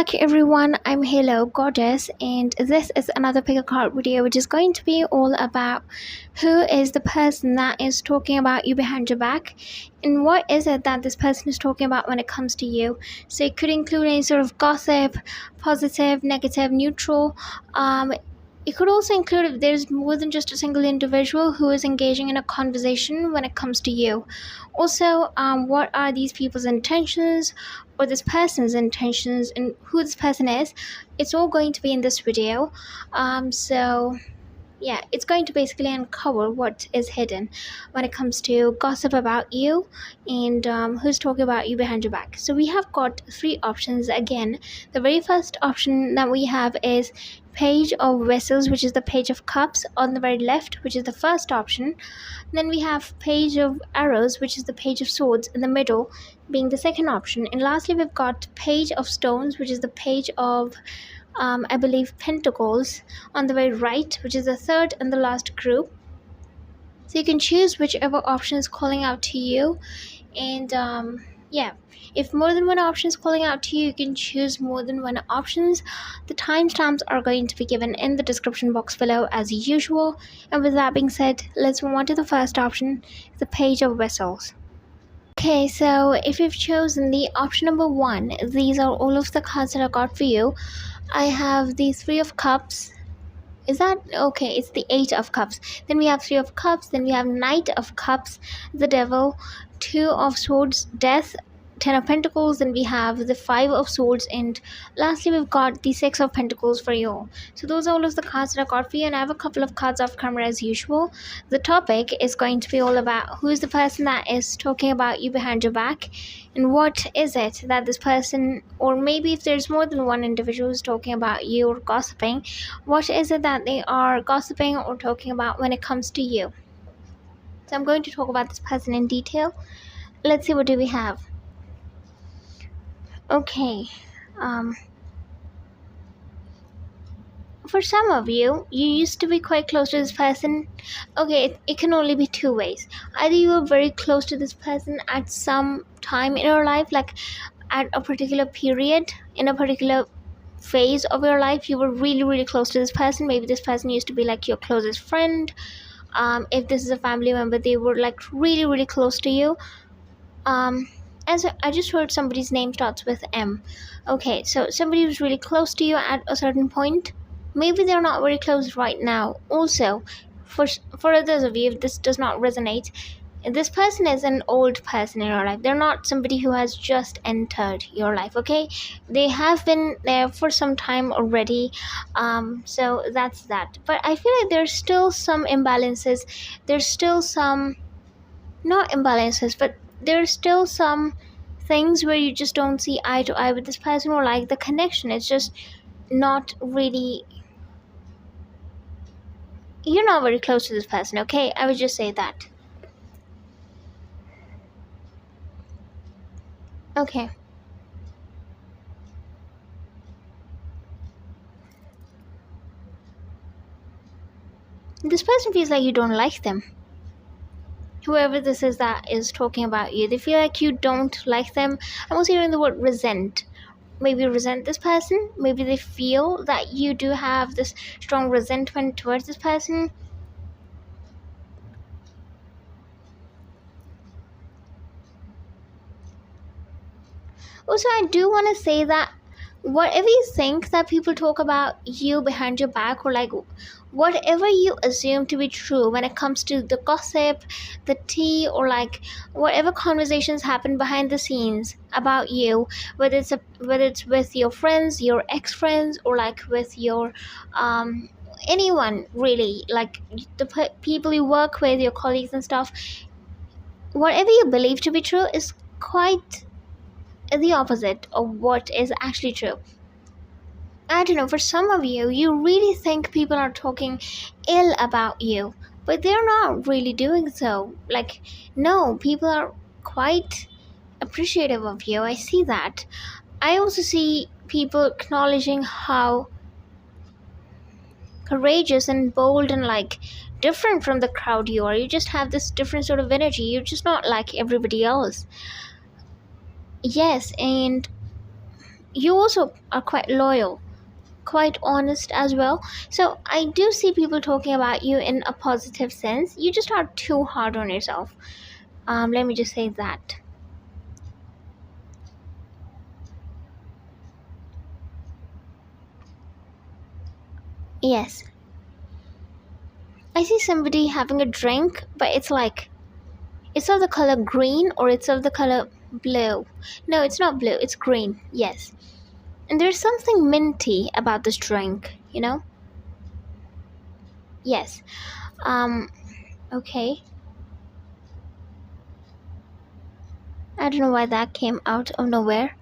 back everyone, I'm Hello Goddess and this is another pick a card video which is going to be all about who is the person that is talking about you behind your back and what is it that this person is talking about when it comes to you. So it could include any sort of gossip, positive, negative, neutral. It could also include if there's more than just a single individual who is engaging in a conversation when it comes to you. Also, what are these people's intentions or this person's intentions and who this person is? It's all going to be in this video. So yeah, it's going to basically uncover what is hidden when it comes to gossip about you and who's talking about you behind your back. So we have got three options. Again, the very first option that we have is Page of Vessels, which is the Page of Cups on the very left, which is the first option. Then we have Page of Arrows, which is the Page of Swords in the middle, being the second option. And lastly, we've got Page of Stones, which is the Page of I believe Pentacles on the very right, which is the third and the last group. So you can choose whichever option is calling out to you. And yeah, if more than one option is calling out to you, you can choose more than one options. The timestamps are going to be given in the description box below as usual. And with that being said, let's move on to the first option, the Page of Vessels. Okay, so if you've chosen the option number 1, these are all of the cards that I got for you. I have the Three of Cups. Is that okay? It's the Eight of Cups. Then we have Three of Cups. Then we have Knight of Cups, the Devil, Two of Swords, Death, Ten of Pentacles. Then we have the Five of Swords, and lastly we've got the Six of Pentacles for you. So those are all of the cards that I got for you, and I have a couple of cards off camera as usual. The topic is going to be all about who is the person that is talking about you behind your back, and what is it that this person, or maybe if there's more than one individual who's talking about you or gossiping, what is it that they are gossiping or talking about when it comes to you. So I'm going to talk about this person in detail. Let's see, what do we have? Okay, for some of you, you used to be quite close to this person. Okay, it can only be two ways. Either you were very close to this person at some time in your life, like at a particular period, in a particular phase of your life, you were really close to this person. Maybe this person used to be like your closest friend. If this is a family member, they were like really close to you. As I just heard somebody's name starts with M. Okay, so somebody was really close to you at a certain point. Maybe they're not very close right now. Also, for others of you, if this does not resonate, this person is an old person in your life. They're not somebody who has just entered your life, okay? They have been there for some time already. So that's that. But I feel like there's still some imbalances. There's still some, not imbalances, but there's still some things where you just don't see eye to eye with this person, or like the connection is just not really, you're not very close to this person, okay? I would just say that. Okay. This person feels like you don't like them. Whoever this is that is talking about you, they feel like you don't like them. I'm also hearing the word resent. Maybe resent this person. Maybe they feel that you do have this strong resentment towards this person. Also, I do want to say that whatever you think that people talk about you behind your back, or like whatever you assume to be true when it comes to the gossip, the tea, or like whatever conversations happen behind the scenes about you, whether it's with your friends, your ex-friends, or like with your anyone really, like the people you work with, your colleagues and stuff, whatever you believe to be true is quite the opposite of what is actually true. I don't know, for some of you, you really think people are talking ill about you, but they're not really doing so. Like, no, people are quite appreciative of you. I see that. I also see people acknowledging how courageous and bold and like different from the crowd you are. You just have this different sort of energy. You're just not like everybody else. Yes, and you also are quite loyal, quite honest as well. So I do see people talking about you in a positive sense. You just are too hard on yourself. Let me just say that. Yes, I see somebody having a drink, but it's of the color green or it's of the color blue. No, it's not blue, it's green. Yes. And there's something minty about this drink, you know? Yes. Um okay. I don't know why that came out of nowhere.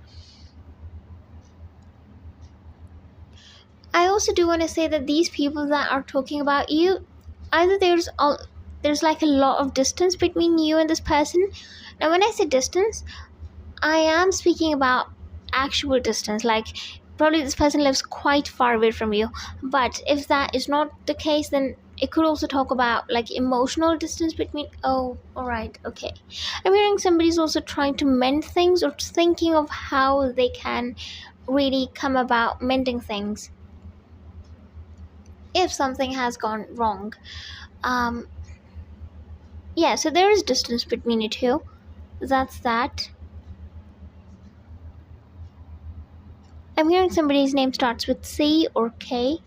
I also do want to say that these people that are talking about you, either there's like a lot of distance between you and this person. Now when I say distance, I am speaking about actual distance. Like, probably this person lives quite far away from you. But if that is not the case, then it could also talk about like emotional distance between. Oh, alright, okay. I'm hearing somebody's also trying to mend things or thinking of how they can really come about mending things if something has gone wrong. Um, yeah, so there is distance between you two. That's that. I'm hearing somebody's name starts with C or K.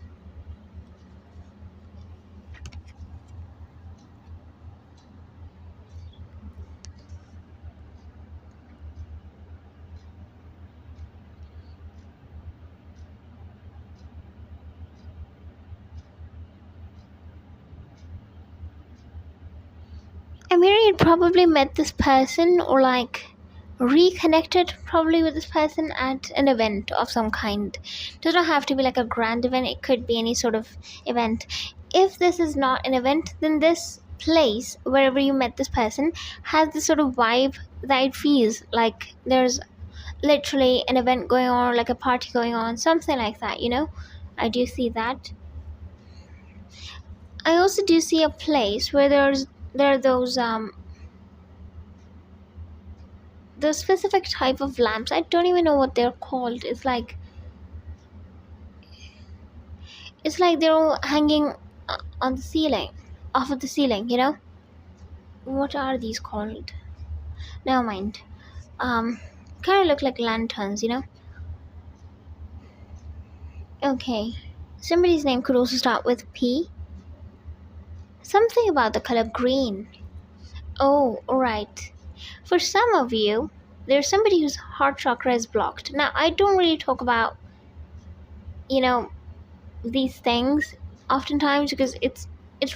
I'm hearing you probably met this person or like reconnected probably with this person at an event of some kind. Does not have to be like a grand event, it could be any sort of event. If this is not an event, then this place wherever you met this person has this sort of vibe that it feels like there's literally an event going on or like a party going on, something like that, you know? I do see that. I also do see a place where there are those specific type of lamps. I don't even know what they're called. It's like they're all hanging on the ceiling, off of the ceiling, you know? What are these called? Never mind. um Kind of look like lanterns, you know? Okay, somebody's name could also start with P. Something about the color green. Oh, alright. For some of you, there's somebody whose heart chakra is blocked. Now I don't really talk about, you know, these things oftentimes because it's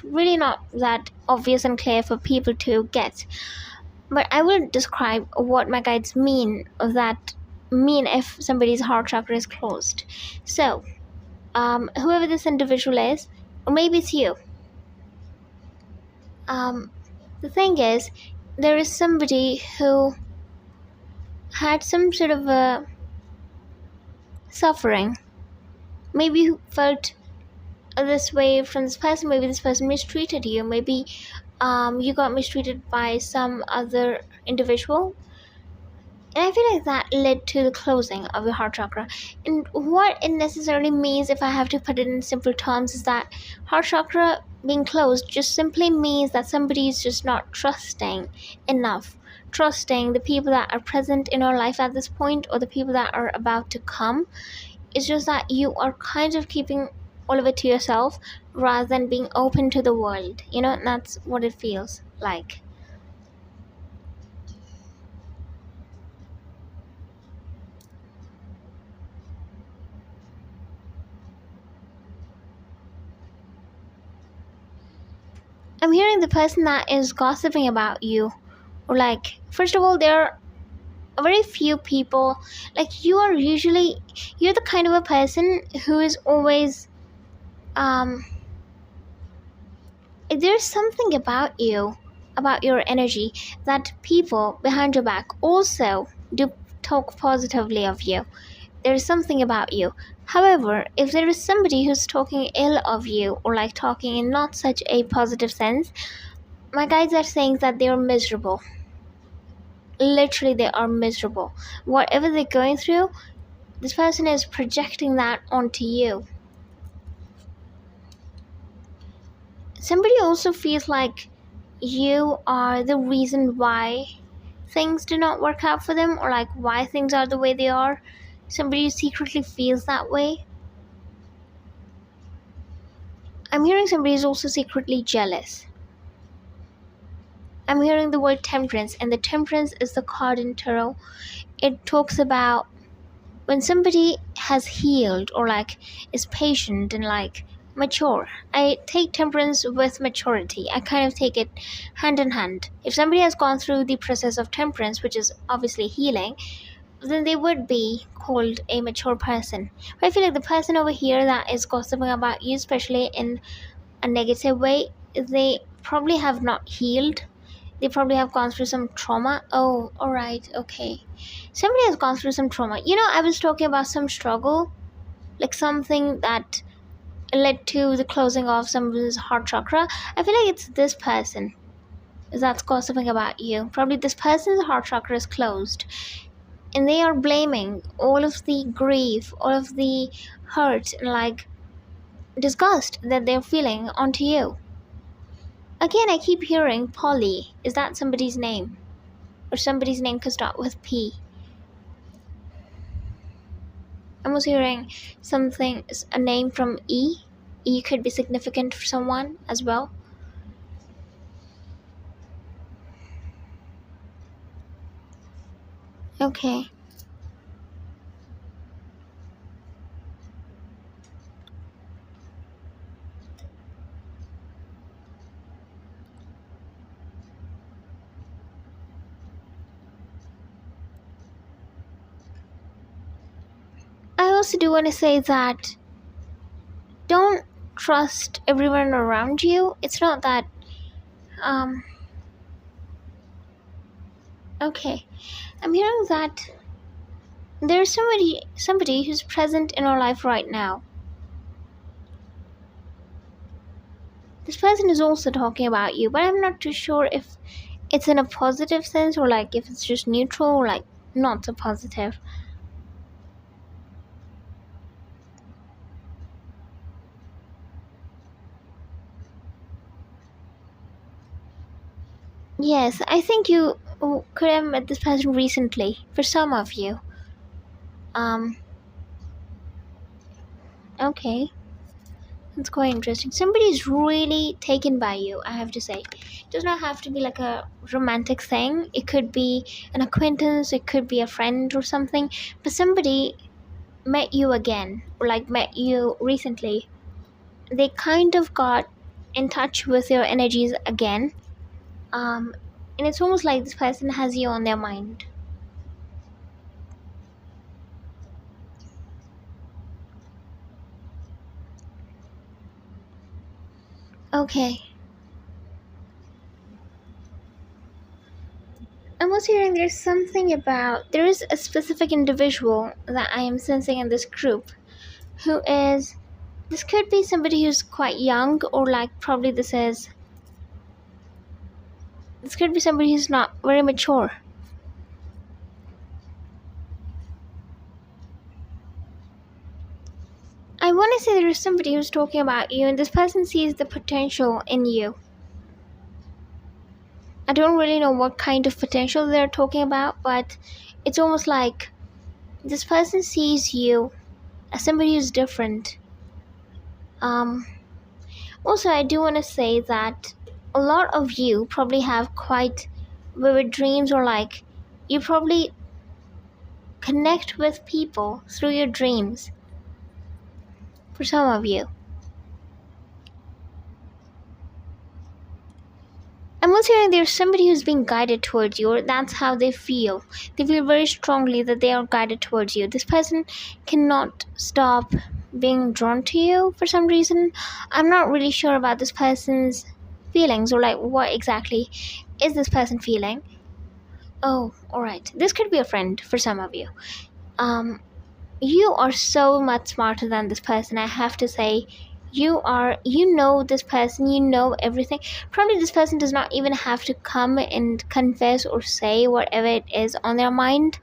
really not that obvious and clear for people to get. But I will describe what my guides mean if somebody's heart chakra is closed. So, whoever this individual is, or maybe it's you. The thing is, there is somebody who had some sort of a suffering. Maybe you felt this way from this person. Maybe this person mistreated you. Maybe you got mistreated by some other individual, and I feel like that led to the closing of your heart chakra. And what it necessarily means, if I have to put it in simple terms, is that heart chakra being closed just simply means that somebody is just not trusting enough, trusting the people that are present in your life at this point or the people that are about to come. It's just that you are kind of keeping all of it to yourself rather than being open to the world, you know? And that's what it feels like. I'm hearing the person that is gossiping about you, or like, first of all, there are very few people. Like, you're the kind of a person who is always um there's something about you, about your energy, that people behind your back also do talk positively of you. There's something about you. However, if there is somebody who's talking ill of you or like talking in not such a positive sense, my guides are saying that they're miserable. Literally, they are miserable. Whatever they're going through, this person is projecting that onto you. Somebody also feels like you are the reason why things do not work out for them, or like why things are the way they are. Somebody secretly feels that way. I'm hearing somebody is also secretly jealous. I'm hearing the word temperance, and the temperance is the card in tarot. It talks about when somebody has healed or like is patient and like mature. I take temperance with maturity. I kind of take it hand in hand. If somebody has gone through the process of temperance, which is obviously healing, then they would be called a mature person. But I feel like the person over here that is gossiping about you, especially in a negative way, they probably have not healed. They probably have gone through some trauma. Oh, alright, okay. Somebody has gone through some trauma. I was talking about some struggle, like something that led to the closing of someone's heart chakra. I feel like it's this person that's gossiping about you. Probably this person's heart chakra is closed, and they are blaming all of the grief, all of the hurt, and like disgust that they're feeling onto you. Again, I keep hearing Polly. Is that somebody's name? Or somebody's name could start with P. I'm also hearing something, a name from E. E could be significant for someone as well. Okay. I also do want to say that don't trust everyone around you. It's not that, okay. I'm hearing that there's somebody who's present in our life right now. This person is also talking about you, but I'm not too sure if it's in a positive sense or like if it's just neutral or like not so positive. Yes, I think you could have met this person recently, for some of you. Okay. That's quite interesting. Somebody's really taken by you, I have to say. It does not have to be like a romantic thing. It could be an acquaintance, it could be a friend or something. But somebody met you again, or like met you recently. They kind of got in touch with your energies again. And it's almost like this person has you on their mind. Okay. I'm also hearing there is a specific individual that I am sensing in this group who is, this could be somebody who's quite young, or like probably this could be somebody who's not very mature. I want to say there is somebody who's talking about you, and this person sees the potential in you. I don't really know what kind of potential they're talking about, but it's almost like this person sees you as somebody who's different. Also, I do want to say that a lot of you probably have quite vivid dreams, or like you probably connect with people through your dreams. For some of you, I'm also hearing there's somebody who's being guided towards you, or that's how they feel. They feel very strongly that they are guided towards you. This person cannot stop being drawn to you for some reason. I'm not really sure about this person's feelings, or like what exactly is this person feeling. Oh, alright. This could be a friend for some of you. You are so much smarter than this person, I have to say. You know this person, you know everything. Probably this person does not even have to come and confess or say whatever it is on their mind.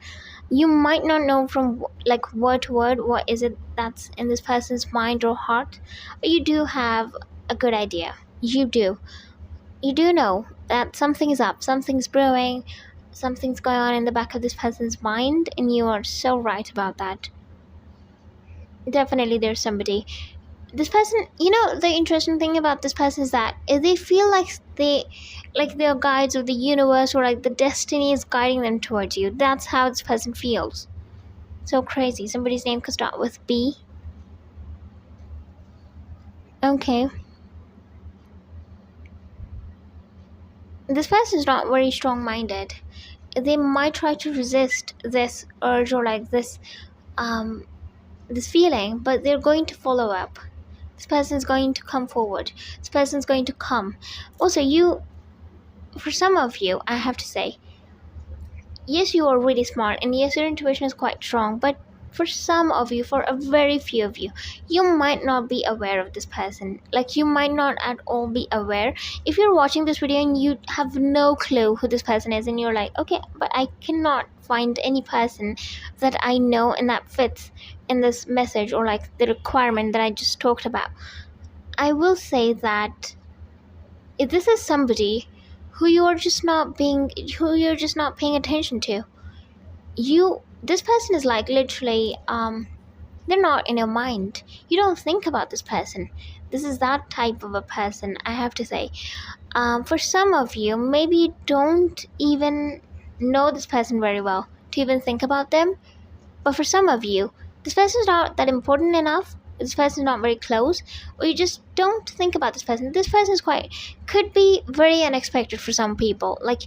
You might not know from like word to word what is it that's in this person's mind or heart, but you do have a good idea. You do know that something is up, something's brewing, something's going on in the back of this person's mind, and you are so right about that. Definitely there's somebody. This person, the interesting thing about this person is that they feel like they're guides of the universe, or like the destiny is guiding them towards you. That's how this person feels. So crazy. Somebody's name could start with B. Okay. This person is not very strong-minded. They might try to resist this urge, or like this feeling, but they're going to follow up. This person is going to come forward. This person is going to come. Also, for some of you, I have to say, yes, you are really smart, and yes, your intuition is quite strong, but for some of you, for a very few of you, you might not be aware of this person. Like, you might not at all be aware. If you're watching this video and you have no clue who this person is, and you're like, okay, but I cannot find any person that I know and that fits in this message, or like the requirement that I just talked about, I will say that if this is somebody who you're just not paying attention to, this person is like literally they're not in your mind. You don't think about this person. This is that type of a person, I have to say. For some of you, maybe you don't even know this person very well to even think about them. But for some of you, this person is not that important enough. This person is not very close, or you just don't think about this person. This person could be very unexpected for some people. Like,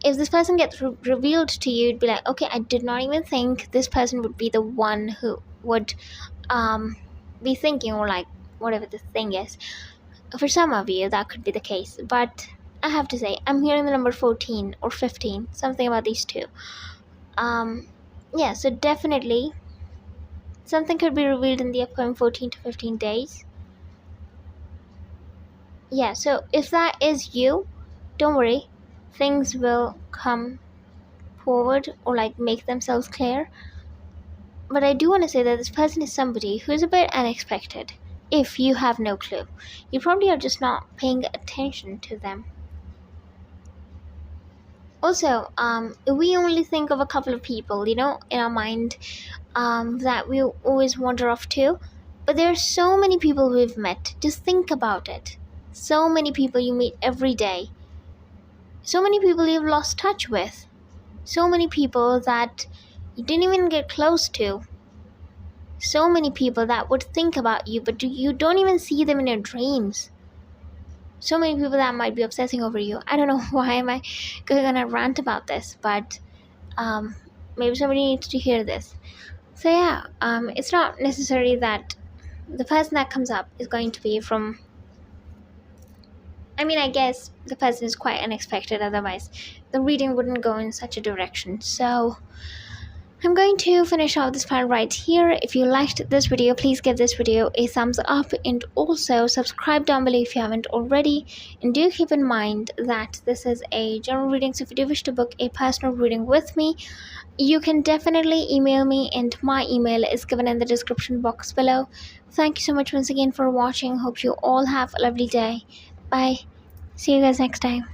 if this person gets revealed to you, you'd be like, okay, I did not even think this person would be the one who would be thinking, or like whatever the thing is. For some of you, that could be the case, but I have to say, I'm hearing the number 14 or 15, something about these two. Yeah, so definitely something could be revealed in the upcoming 14 to 15 days. Yeah, so if that is you, don't worry, things will come forward, or like make themselves clear. But I do want to say that this person is somebody who is a bit unexpected. If you have no clue, you probably are just not paying attention to them. Also, we only think of a couple of people, in our mind, that we always wander off to. But there are so many people we've met. Just think about it. So many people you meet every day. So many people you've lost touch with. So many people that you didn't even get close to. So many people that would think about you, but you don't even see them in your dreams. So many people that might be obsessing over you. I don't know why am I going on a rant about this, but maybe somebody needs to hear this. So yeah, it's not necessary that the person that comes up is going to be from... I guess the person is quite unexpected, otherwise the reading wouldn't go in such a direction. So I'm going to finish off this part right here. If you liked this video, please give this video a thumbs up, and also subscribe down below if you haven't already. And do keep in mind that this is a general reading, so if you do wish to book a personal reading with me, you can definitely email me, and my email is given in the description box below. Thank you so much once again for watching. Hope you all have a lovely day. Bye. See you guys next time.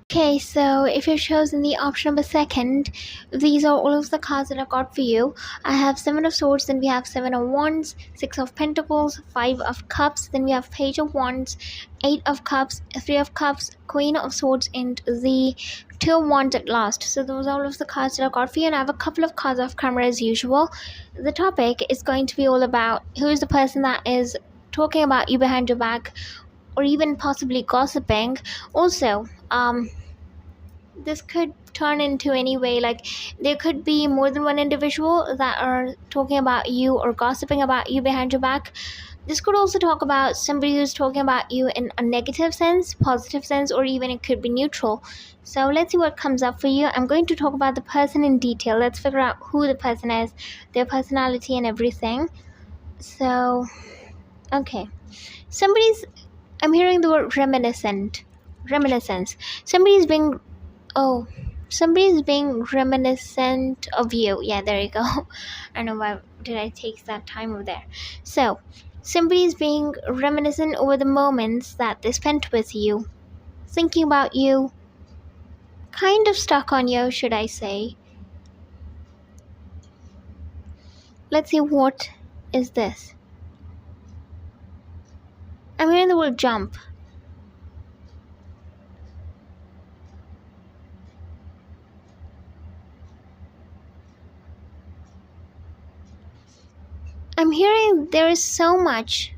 Okay, so if you've chosen the option number second, these are all of the cards that I got for you. I have 7 of Swords, then we have 7 of Wands, 6 of Pentacles, 5 of Cups, then we have Page of Wands, 8 of Cups, 3 of Cups, Queen of Swords, and the 2 of Wands at last. So those are all of the cards that I got for you, and I have a couple of cards off camera as usual. The topic is going to be all about who is the person that is talking about you behind your back, or even possibly gossiping. Also, this could turn into any way, like there could be more than one individual that are talking about you or gossiping about you behind your back. This could also talk about somebody who's talking about you in a negative sense, positive sense, or even it could be neutral. So let's see what comes up for you. I'm going to talk about the person in detail. Let's figure out who the person is, their personality and everything. So okay, I'm hearing the word reminiscence. Somebody's being... Oh, somebody is being reminiscent of you. Yeah, there you go. I don't know why did I take that time over there. So somebody is being reminiscent over the moments that they spent with you, thinking about you, kind of stuck on you, should I say. Let's see, what is this? I'm hearing the word jump. I'm hearing there is so much.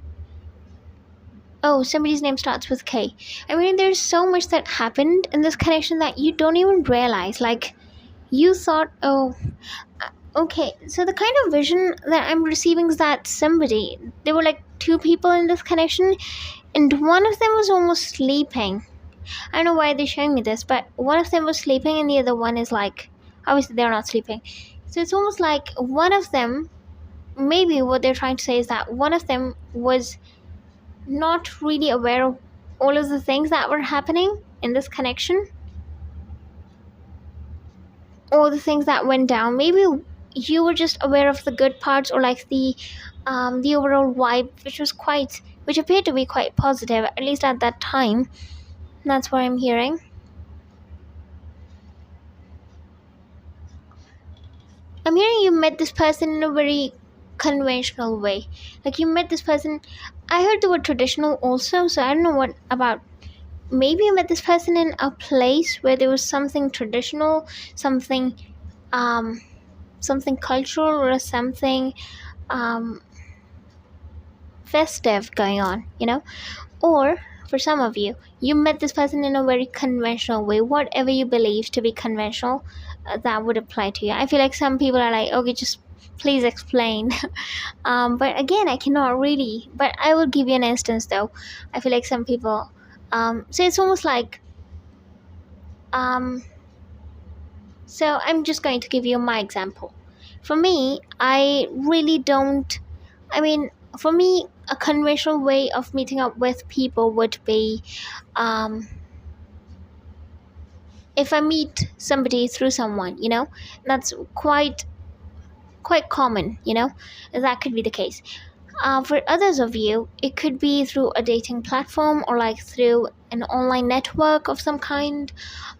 Oh, somebody's name starts with K. I mean, there's so much that happened in this connection that you don't even realize. Like, you thought, oh, okay. So the kind of vision that I'm receiving is that there were like two people in this connection, and one of them was almost sleeping. I don't know why they're showing me this, but one of them was sleeping, and the other one is like, obviously, they're not sleeping. So it's almost like one of them, maybe what they're trying to say is that one of them was not really aware of all of the things that were happening in this connection, all the things that went down. Maybe you were just aware of the good parts, or like the overall vibe, which appeared to be quite positive, at least at that time. That's what I'm hearing. I'm hearing you met this person in a very conventional way. Like, you met this person. I heard the word traditional also, so I don't know what about. Maybe you met this person in a place where there was something traditional, something um something cultural, or something um festive going on, or for some of you, you met this person in a very conventional way. Whatever you believe to be conventional, that would apply to you. I feel like some people are like, okay, just please explain. But again, I cannot really, but I will give you an instance though. I feel like some people, so it's almost like, um so I'm just going to give you my example. For me, I really don't, I mean, for me, a conventional way of meeting up with people would be, um, if I meet somebody through someone, that's quite common, that could be the case. For others of you, it could be through a dating platform, or like through an online network of some kind.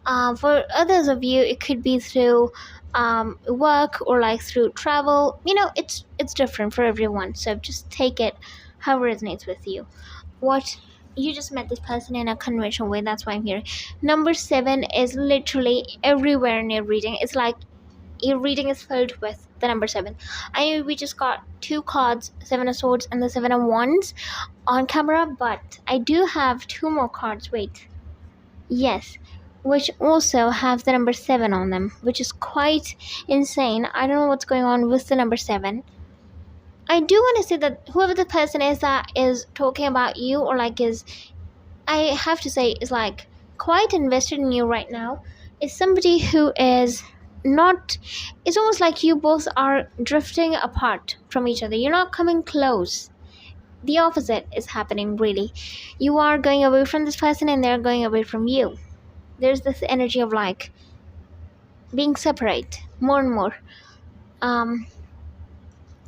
For others of you, it could be through work, or like through travel. It's different for everyone. So just take it how it resonates with you. What you just met this person in a conventional way. That's why I'm here. Number 7 is literally everywhere in your reading. It's like your reading is filled with the number 7. I know we just got 2 cards, 7 of Swords and the 7 of Wands on camera, but I do have 2 more cards. Wait. Yes. Which also have the number 7 on them, which is quite insane. I don't know what's going on with the number 7. I do want to say that whoever the person is that is talking about you, or like I have to say, is like quite invested in you right now, is somebody who is not, it's almost like you both are drifting apart from each other. You're not coming close. The opposite is happening, really. You are going away from this person, and they're going away from you. There's this energy of like being separate more and more.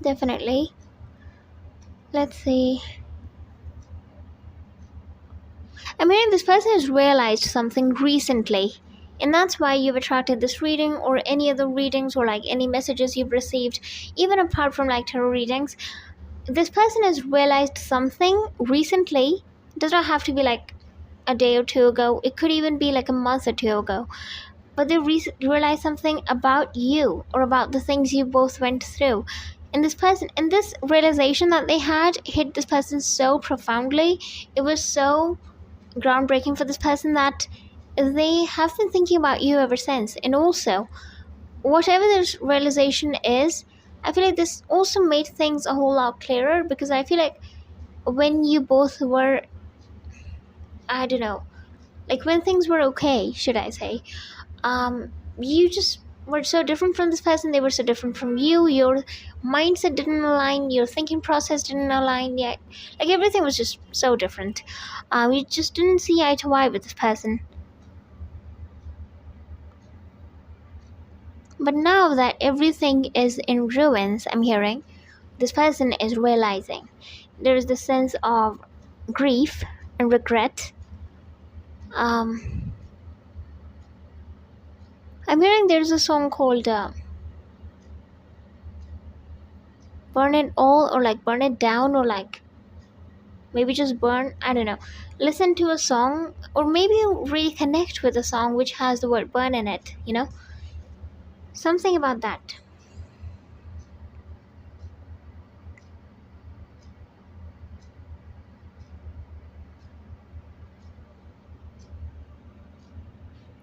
Definitely. Let's see. I mean, this person has realized something recently, and that's why you've attracted this reading, or any other readings, or like any messages you've received, even apart from like tarot readings. This person has realized something recently. It does not have to be like a day or two ago. It could even be like a month or two ago. But they realized something about you, or about the things you both went through. And this realization that they had hit this person so profoundly. It was so groundbreaking for this person that they have been thinking about you ever since. And also, whatever this realization is, I feel like this also made things a whole lot clearer, because I feel like when you both were, I don't know, like when things were okay, should I say, you just were so different from this person. They were so different from you. Your mindset didn't align, your thinking process didn't align yet. Like, everything was just so different. You just didn't see eye to eye with this person. But now that everything is in ruins, I'm hearing this person is realizing there is this sense of grief and regret. um I'm hearing there's a song called burn it all, or like burn it down, or like maybe just burn, I don't know. Listen to a song, or maybe you really connect with a song which has the word burn in it, something about that.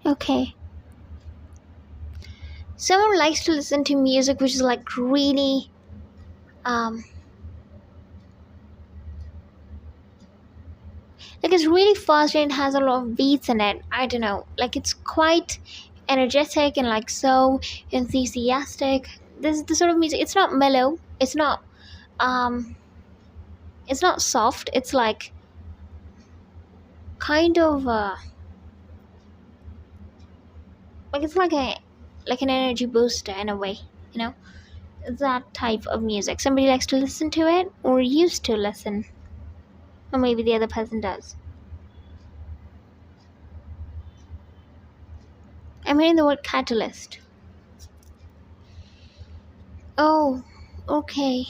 Okay, someone likes to listen to music which is like really like it's really fast and it has a lot of beats in it. I don't know, like it's quite energetic and like so enthusiastic. This is the sort of music, it's not mellow, um it's not soft, it's kind of like it's like an energy booster in a way, you know that type of music. Somebody likes to listen to it, or used to listen, or maybe the other person does. I'm hearing the word catalyst. Oh, okay.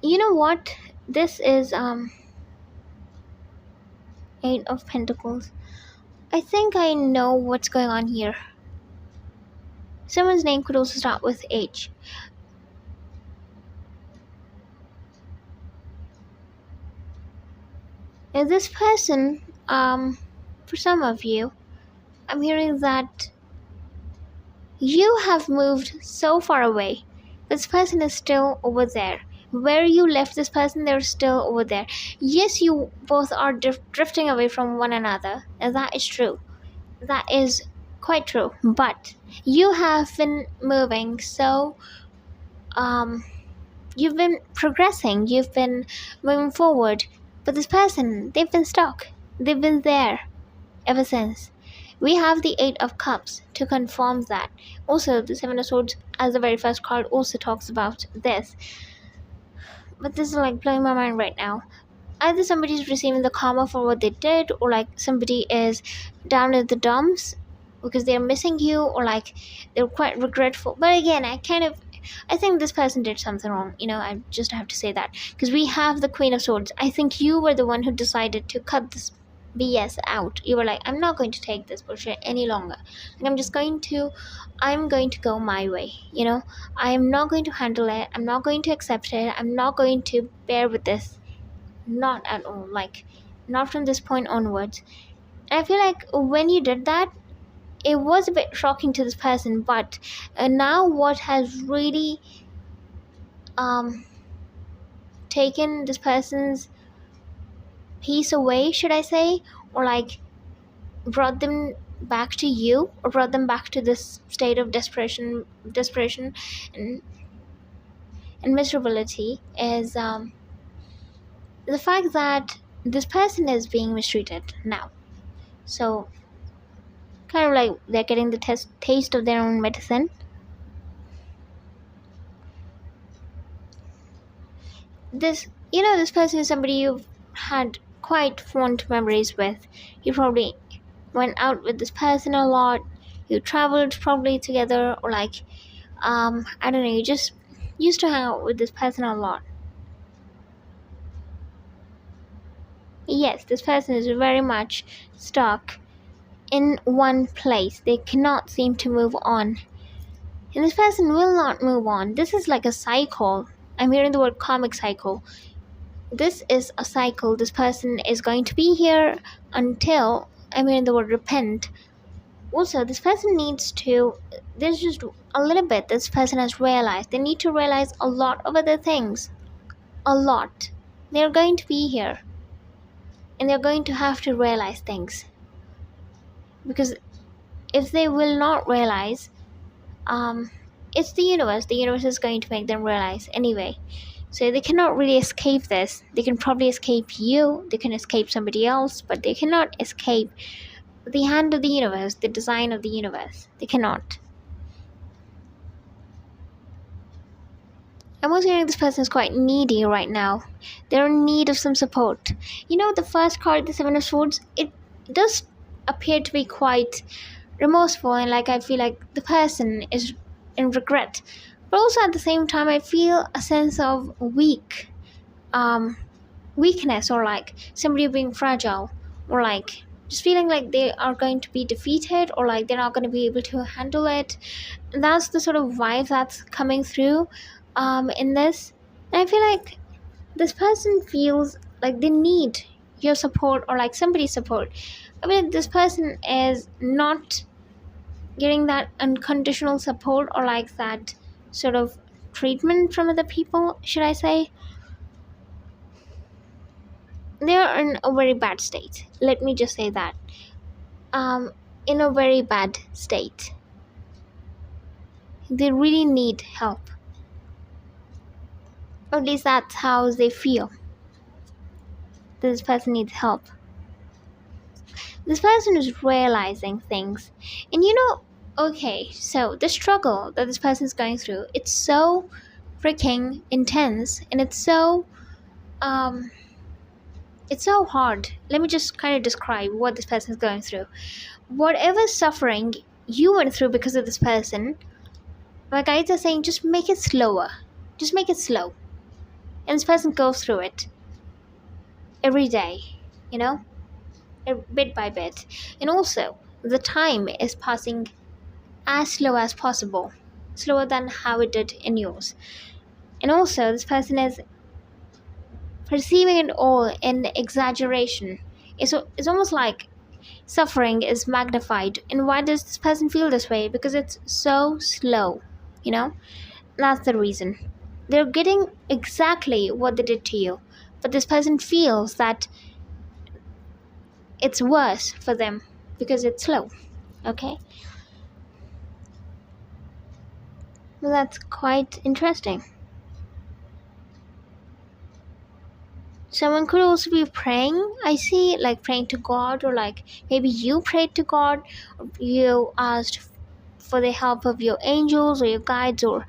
You know what? This is Eight of Pentacles. I think I know what's going on here. Someone's name could also start with H. And this person, for some of you, I'm hearing that you have moved so far away. This person is still over there. Where you left this person, they're still over there. Yes, you both are drifting away from one another, and that is true. That is quite true. But you have been moving so you've been progressing, you've been moving forward. But this person, they've been stuck. They've been there ever since. We have the Eight of Cups to confirm that. Also, the Seven of Swords, as the very first card, also talks about this. But this is like blowing my mind right now. Either somebody's receiving the karma for what they did, or like somebody is down in the dumps because they're missing you, or like they're quite regretful. But again, I think this person did something wrong. I just have to say that, because we have the Queen of Swords. I think you were the one who decided to cut this BS out. You were like, I'm not going to take this bullshit any longer. Like, I'm going to go my way. I'm not going to handle it. I'm not going to accept it. I'm not going to bear with this. Not at all. Like, not from this point onwards. And I feel like when you did that, it was a bit shocking to this person, but now what has really taken this person's peace away, should I say, or like brought them back to you, or brought them back to this state of desperation and miserability, is the fact that this person is being mistreated now. So kind of like they're getting the taste of their own medicine. This person is somebody you've had quite fond memories with. You probably went out with this person a lot. You traveled probably together, or like I don't know, you just used to hang out with this person a lot. Yes, this person is very much stuck in one place. They cannot seem to move on. And this person will not move on. This is like a cycle. I'm hearing the word karmic cycle. This is a cycle. This person is going to be here until, I'm hearing the word repent. Also, this person needs to, there's just a little bit this person has realized. They need to realize a lot of other things. A lot. They're going to be here. And they're going to have to realize things. Because if they will not realize, it's the universe. The universe is going to make them realize anyway. So they cannot really escape this. They can probably escape you. They can escape somebody else, but they cannot escape the hand of the universe, the design of the universe. They cannot. I'm also hearing this person is quite needy right now. They're in need of some support. The first card, the Seven of Swords, it does appear to be quite remorseful, and like I feel like the person is in regret. But also at the same time, I feel a sense of um, weakness, or like somebody being fragile, or like just feeling like they are going to be defeated, or like they're not going to be able to handle it. And that's the sort of vibe that's coming through in this. And I feel like this person feels like they need your support, or like somebody's support. I mean, this person is not getting that unconditional support, or like that sort of treatment from other people, should I say. They're in a very bad state, let me just say that. In a very bad state, they really need help, or at least that's how they feel. This person needs help. This person is realizing things. And okay, so the struggle that this person is going through, it's so freaking intense, and um it's so hard. Let me just kind of describe what this person is going through. Whatever suffering you went through because of this person, my guides are saying just make it slower. Just make it slow. And this person goes through it every day, you know, bit by bit. And also, the time is passing as slow as possible, slower than how it did in yours. And also, this person is perceiving it all in exaggeration. It's almost like suffering is magnified. And why does this person feel this way? Because it's so slow, you know? That's the reason. They're getting exactly what they did to you, but this person feels that it's worse for them because it's slow. Okay? Well, that's quite interesting. Someone could also be praying. I see, like praying to God, or like maybe you prayed to God, or you asked for the help of your angels or your guides or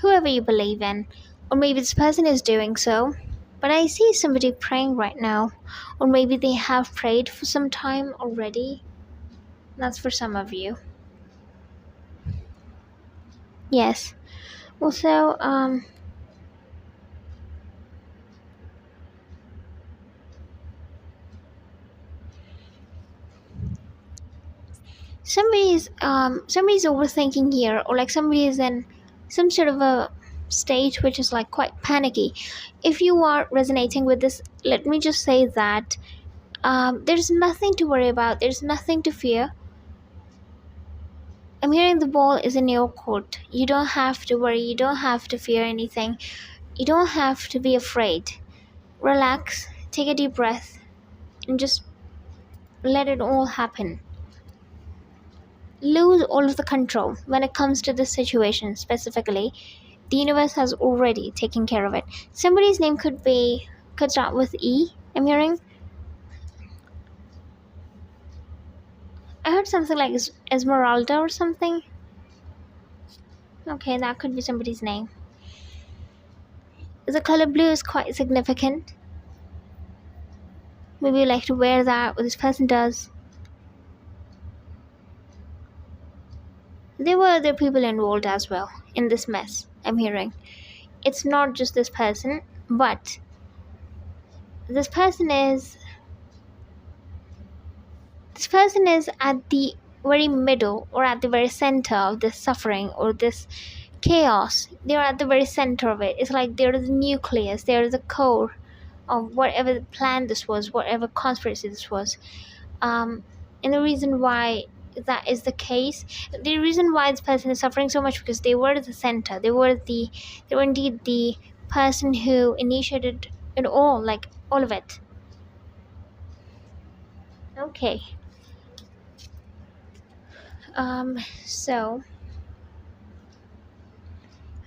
whoever you believe in, or maybe this person is doing so. But I see somebody praying right now, or maybe they have prayed for some time already. That's for some of you. Yes. Also, somebody's overthinking here, or like somebody is in some sort of a state which is like quite panicky. If you are resonating with this, let me just say that there's nothing to worry about, there's nothing to fear. I'm hearing the ball is in your court. You don't have to worry, you don't have to fear anything, you don't have to be afraid. Relax, take a deep breath, and just let it all happen. Lose all of the control when it comes to this situation specifically. The universe has already taken care of it. Somebody's name could start with E, I'm hearing. I heard something like Esmeralda or something. Okay, that could be somebody's name. The color blue is quite significant. Maybe you like to wear that, or this person does. There were other people involved as well in this mess, I'm hearing. It's not just this person, but this person is at the very middle, or at the very center of this suffering or this chaos. They're at the very center of it. It's like they're the nucleus, they're the core of whatever plan this was, whatever conspiracy this was. And the reason why that is the case, the reason why this person is suffering so much, because they were the center, they were indeed the person who initiated it all, like all of it. Okay. So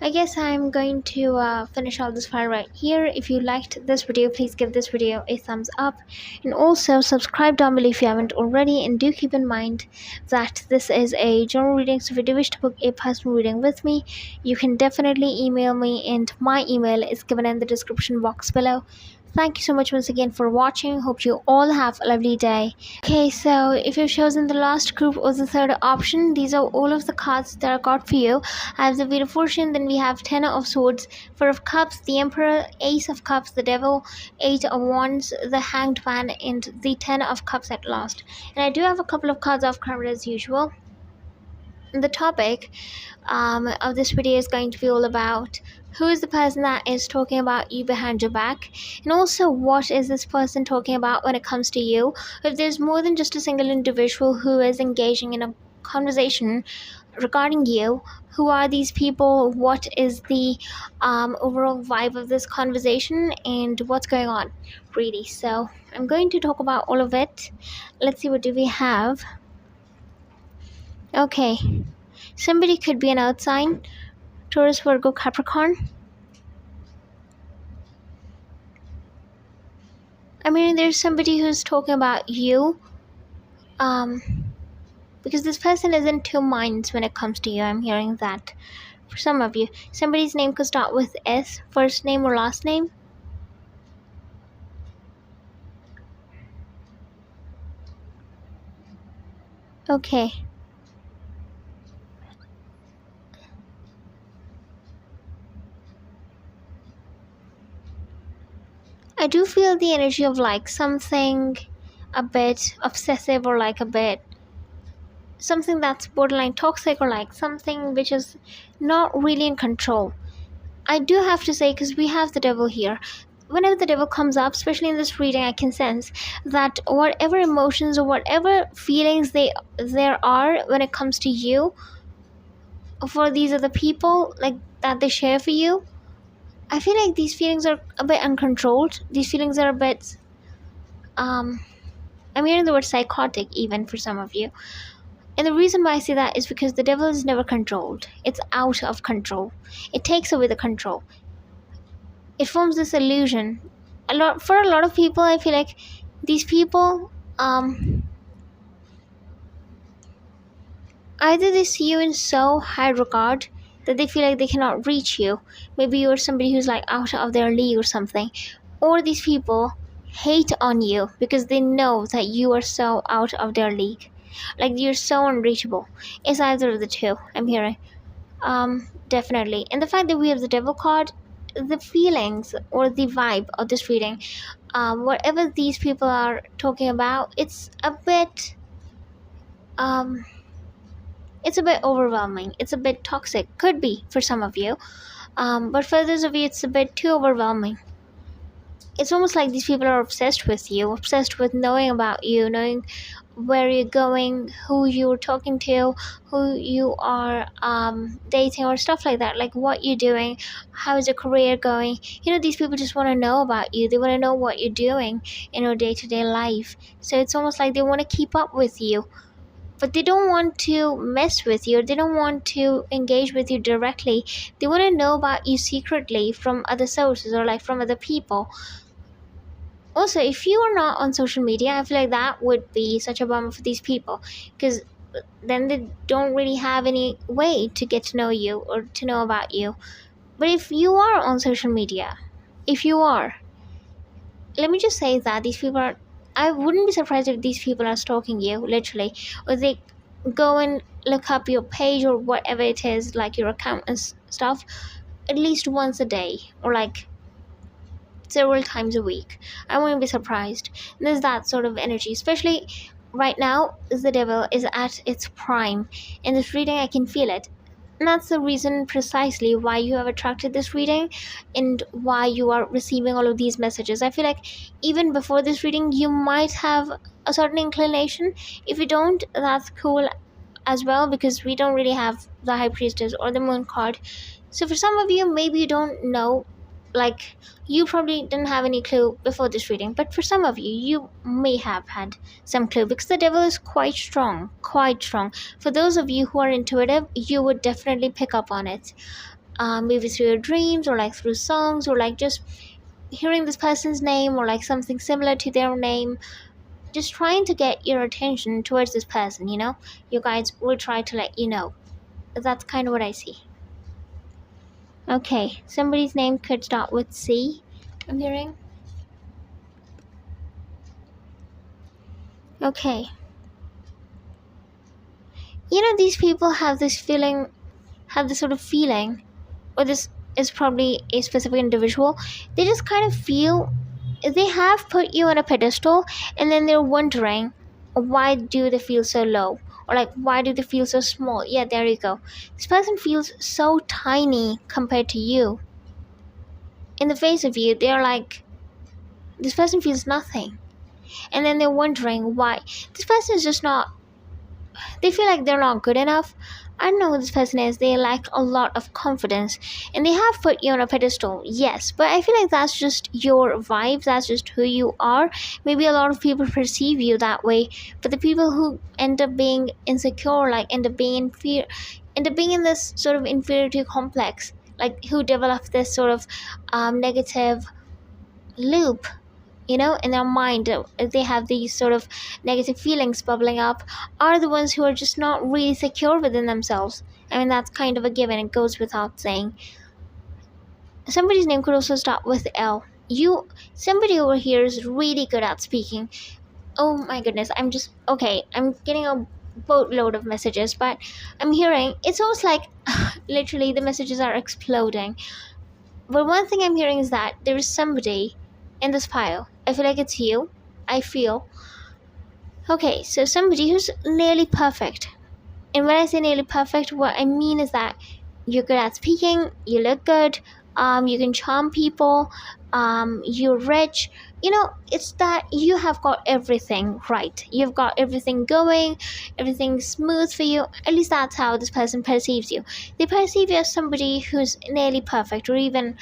I guess I'm going to finish all this file right here. If you liked this video, please give this video a thumbs up, and also subscribe down below if you haven't already. And do keep in mind that this is a general reading, so if you do wish to book a personal reading with me, you can definitely email me, and my email is given in the description box below. Thank you so much once again for watching. Hope you all have a lovely day. Okay, so if you've chosen the last group or the third option, these are all of the cards that I got for you. I have the Wheel of Fortune, then we have Ten of Swords, Four of Cups, the Emperor, Ace of Cups, the Devil, Eight of Wands, the Hanged Man, and the Ten of Cups at last. And I do have a couple of cards off camera as usual. The topic of this video is going to be all about who is the person that is talking about you behind your back, and also what is this person talking about when it comes to you. If there's more than just a single individual who is engaging in a conversation regarding you, who are these people, what is the overall vibe of this conversation, and what's going on really. So I'm going to talk about all of it. Let's see, what do we have? Okay, somebody could be an earth sign, Taurus, Virgo, Capricorn. I mean, there's somebody who's talking about you, because this person is in two minds when it comes to you. I'm hearing that for some of you. Somebody's name could start with S, first name or last name. Okay. I do feel the energy of like something a bit obsessive, or like a bit something that's borderline toxic, or like something which is not really in control. I do have to say, because we have the devil here. Whenever the devil comes up, especially in this reading, I can sense that whatever emotions or whatever feelings there are when it comes to you, for these other people, like that they share for you, I feel like these feelings are a bit uncontrolled. These feelings are a bit I'm hearing the word psychotic even for some of you. And the reason why I say that is because the devil is never controlled. It's out of control. It takes away the control. It forms this illusion. For a lot of people, I feel like these people, either they see you in so high regard that they feel like they cannot reach you. Maybe you're somebody who's like out of their league or something. Or these people hate on you because they know that you are so out of their league. Like you're so unreachable. It's either of the two, I'm hearing. Definitely. And the fact that we have the devil card, the feelings or the vibe of this reading, whatever these people are talking about, it's a bit overwhelming. It's a bit toxic. Could be for some of you, but for others of you, it's a bit too overwhelming. It's almost like these people are obsessed with you, obsessed with knowing about you, knowing where you're going, who you're talking to, who you are dating, or stuff like that, like what you're doing, how is your career going. These people just want to know about you. They want to know what you're doing in your day-to-day life. So it's almost like they want to keep up with you, but they don't want to mess with you. They don't want to engage with you directly. They want to know about you secretly from other sources, or like from other people. Also, if you are not on social media, I feel like that would be such a bummer for these people, because then they don't really have any way to get to know you or to know about you. But if you are on social media, let me just say that these people are, I wouldn't be surprised if these people are stalking you, literally, or they go and look up your page or whatever it is, like your account and stuff, at least once a day, or like several times a week. I wouldn't be surprised. And there's that sort of energy, especially right now. The devil is at its prime. In this reading, I can feel it. And that's the reason precisely why you have attracted this reading, and why you are receiving all of these messages. I feel like even before this reading, you might have a certain inclination. If you don't, that's cool as well, because we don't really have the High Priestess or the Moon card. So for some of you, maybe you don't know, like you probably didn't have any clue before this reading, but for some of you, you may have had some clue, because the devil is quite strong. For those of you who are intuitive, you would definitely pick up on it. maybe through your dreams or like through songs or like just hearing this person's name or like something similar to their name, just trying to get your attention towards this person, your guides will try to let you know. That's kind of what I see. Okay, somebody's name could start with C, I'm hearing. Okay. These people have this sort of feeling, or this is probably a specific individual. They just kind of feel they have put you on a pedestal, and then they're wondering why do they feel so low, or like why do they feel so small. Yeah, there you go. This person feels so tiny compared to you. In the face of you, they're like, this person feels nothing, and then they're wondering why. This person is just not, they feel like they're not good enough. I don't know who this person is. They lack a lot of confidence, and they have put you on a pedestal, yes, but I feel like that's just your vibe, that's just who you are. Maybe a lot of people perceive you that way, but the people who end up being insecure, like end up being in this sort of inferiority complex, like who develop this sort of negative loop, in their mind. They have these sort of negative feelings bubbling up, are the ones who are just not really secure within themselves. I mean, that's kind of a given, it goes without saying. Somebody's name could also start with L. Somebody over here is really good at speaking. Oh my goodness, I'm getting a boatload of messages, but I'm hearing, it's almost like literally the messages are exploding. But one thing I'm hearing is that there is somebody in this pile. I feel like it's you. Okay, so somebody who's nearly perfect. And when I say nearly perfect, what I mean is that you're good at speaking, you look good, you can charm people, you're rich. It's that you have got everything right. You've got everything going, everything's smooth for you. At least that's how this person perceives you. They perceive you as somebody who's nearly perfect, or even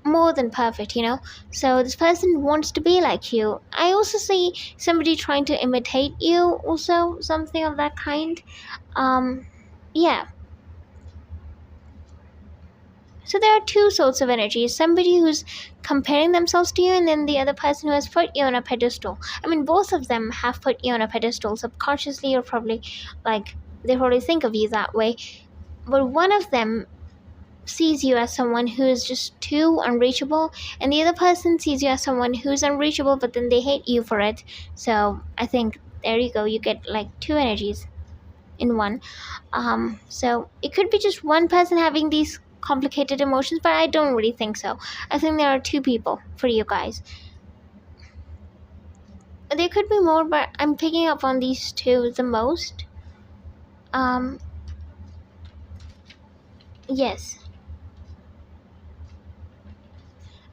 more than perfect. So this person wants to be like you. I also see somebody trying to imitate you, also something of that kind. Yeah, so there are two sorts of energies: somebody who's comparing themselves to you, and then the other person who has put you on a pedestal. I mean, both of them have put you on a pedestal subconsciously, or probably like they probably think of you that way, but one of them sees you as someone who is just too unreachable, and the other person sees you as someone who's unreachable, but then they hate you for it. So I think there you go, you get like two energies in one. So it could be just one person having these complicated emotions, but I don't really think so. I think there are two people for you guys. There could be more, but I'm picking up on these two the most. Yes,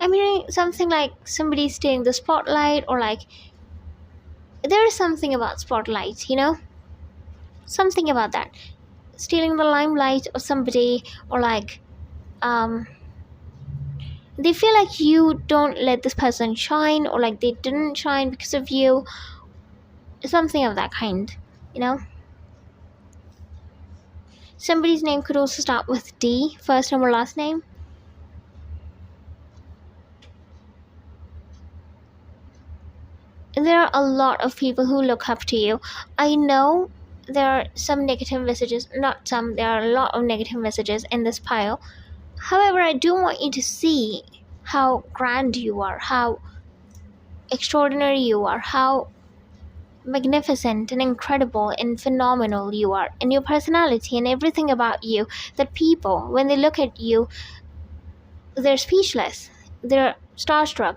I'm hearing something like somebody stealing the spotlight, or like there is something about spotlights, something about that, stealing the limelight of somebody, or like they feel like you don't let this person shine, or like they didn't shine because of you, something of that kind. Somebody's name could also start with D, first name or last name. There are a lot of people who look up to you. I know there are some negative messages, not some, there are a lot of negative messages in this pile. However, I do want you to see how grand you are, how extraordinary you are, how magnificent and incredible and phenomenal you are, and your personality and everything about you, that people, when they look at you, they're speechless, they're starstruck,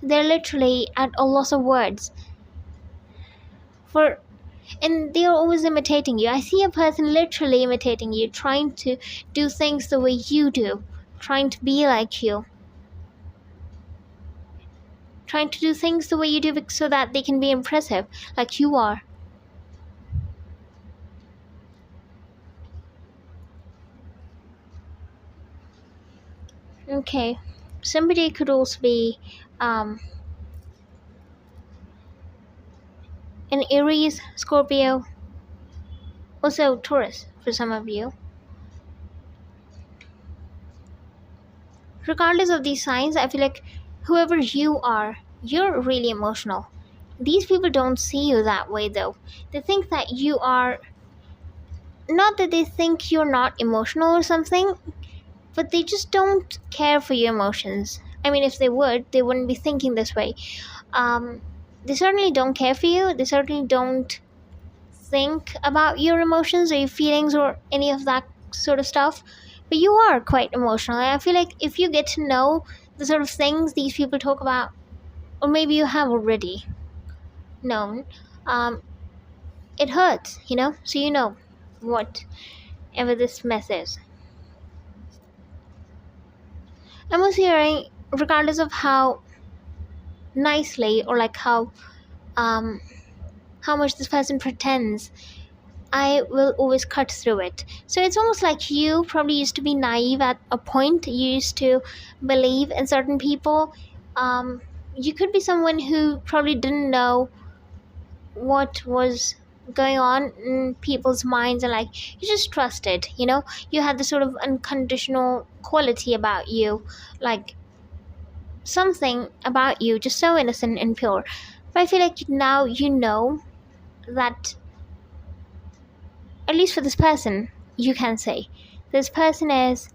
they're literally at a loss of words for, and they're always imitating you. I see a person literally imitating you, trying to do things the way you do, trying to be like you, trying to do things the way you do so that they can be impressive like you are. Okay, somebody could also be an Aries, Scorpio, also Taurus for some of you. regardless of these signs, I feel like whoever you are, you're really emotional. These people don't see you that way though. They think that you are, not that they think you're not emotional or something, but they just don't care for your emotions. I mean, if they would, they wouldn't be thinking this way. Um, they certainly don't care for you. They certainly don't think about your emotions or your feelings or any of that sort of stuff. But you are quite emotional. And I feel like if you get to know the sort of things these people talk about, or maybe you have already known, um, it hurts, you know? So you know whatever this mess is. I was hearing, regardless of how nicely or like um how much this person pretends, I will always cut through it. So it's almost like you probably used to be naive at a point. You used to believe in certain people. You could be someone who probably didn't know what was going on in people's minds, and like you just trusted, you know, you had this sort of unconditional quality about you, like something about you just so innocent and pure. But I feel like now you know that, at least for this person, you can say this person is,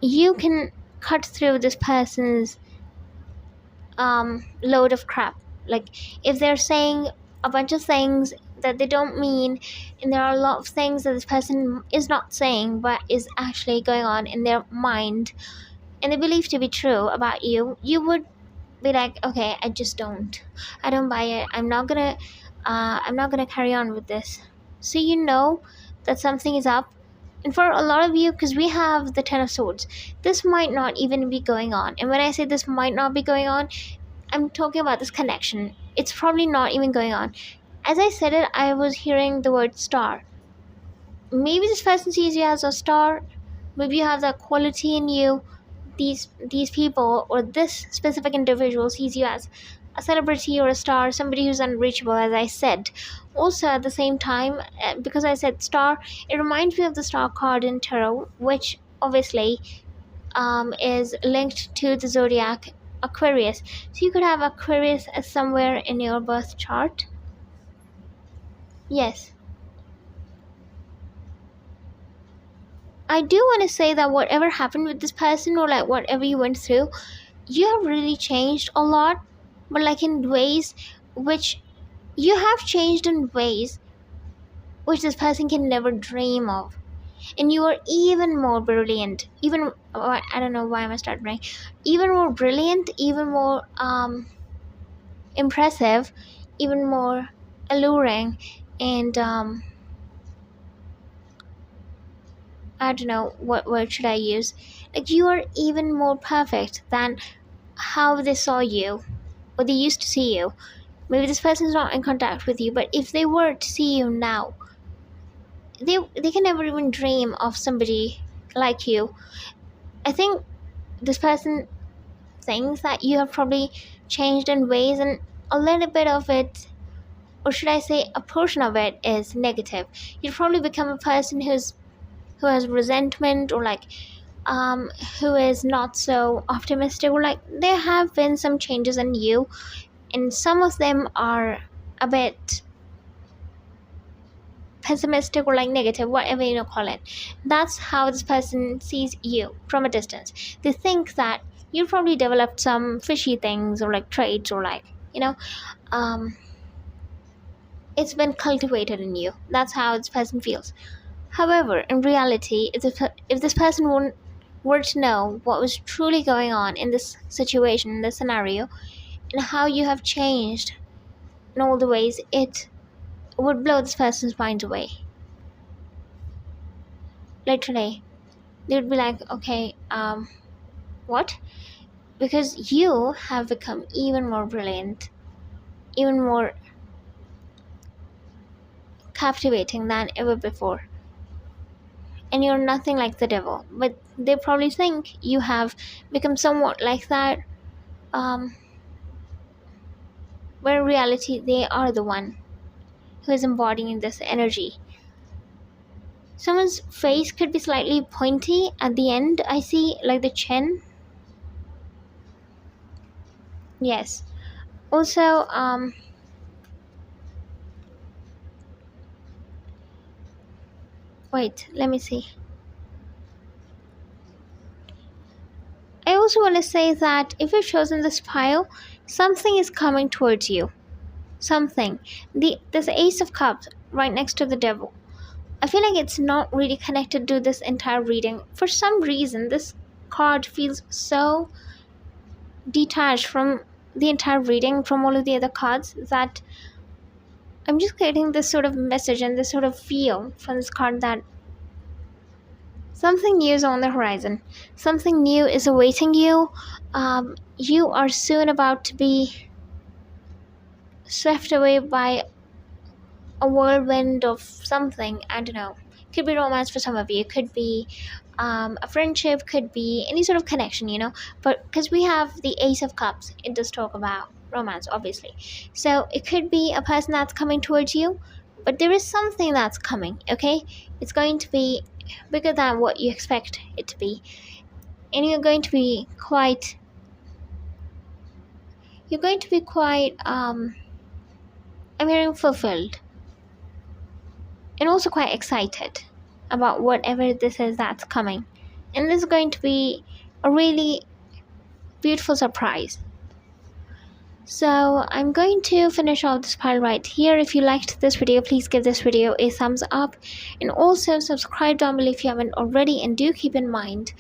you can cut through this person's load of crap. Like if they're saying a bunch of things that they don't mean, and there are a lot of things that this person is not saying but is actually going on in their mind and they believe to be true about you, you would be like, okay, I don't buy it. I'm not gonna carry on with this. So you know that something is up. And for a lot of you, because we have the Ten of Swords, this might not even be going on. And when I say this might not be going on, I'm talking about this connection. It's probably not even going on. As I said it, I was hearing the word star. Maybe this person sees you as a star. Maybe you have that quality in you. These people or this specific individual sees you as a celebrity or a star, somebody who's unreachable, as I said. Also, at the same time, because I said star, it reminds me of the star card in tarot, which obviously is linked to the zodiac Aquarius. So you could have Aquarius as somewhere in your birth chart. Yes, I do want to say that whatever happened with this person or like whatever you went through, you have really changed a lot, but like in ways which you have changed in ways which this person can never dream of. And you are even more brilliant, even, I don't know why am I stuttering, even more brilliant, even more impressive, even more alluring, and I don't know what word should I use. Like you are even more perfect than how they saw you or they used to see you. Maybe this person's not in contact with you, but if they were to see you now, they can never even dream of somebody like you. I think this person thinks that you have probably changed in ways, and a little bit of it, or should I say a portion of it, is negative. You've probably become a person who has resentment, or like who is not so optimistic, or like there have been some changes in you, and some of them are a bit pessimistic or like negative, whatever you call it. That's how this person sees you from a distance. They think that you probably developed some fishy things or like traits, or like, you know, um it's been cultivated in you. That's how this person feels. However, in reality, if this person were to know what was truly going on in this situation, in this scenario, and how you have changed in all the ways, it would blow this person's mind away. Literally, they would be like, okay, what? Because you have become even more brilliant, even more captivating than ever before. And you're nothing like the devil. But they probably think you have become somewhat like that, um, where in reality they are the one who is embodying this energy. Someone's face could be slightly pointy at the end. I see like the chin. Yes. Also, wait, let me see. I also want to say that if you've chosen this pile, something is coming towards you. Something. This Ace of Cups right next to the Devil. I feel like it's not really connected to this entire reading. For some reason, this card feels so detached from the entire reading, from all of the other cards, that I'm just getting this sort of message and this sort of feel from this card that something new is on the horizon. Something new is awaiting you. You are soon about to be swept away by a whirlwind of something. I don't know. Could be romance for some of you. Could be a friendship. Could be any sort of connection, But because we have the Ace of Cups, it does talk about romance, obviously. So it could be a person that's coming towards you, but there is something that's coming, okay? It's going to be bigger than what you expect it to be. And you're going to be quite I'm hearing fulfilled, and also quite excited about whatever this is that's coming. And this is going to be a really beautiful surprise. So I'm going to finish off this pile right here. If you liked this video, please give this video a thumbs up, and also subscribe down below if you haven't already. And do keep in mind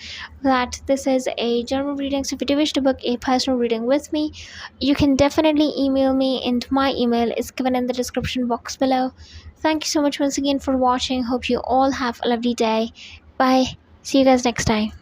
that this is a general reading, so if you do wish to book a personal reading with me, you can definitely email me, and my email is given in the description box below. Thank you so much once again for watching. Hope you all have a lovely day. Bye. See you guys next time.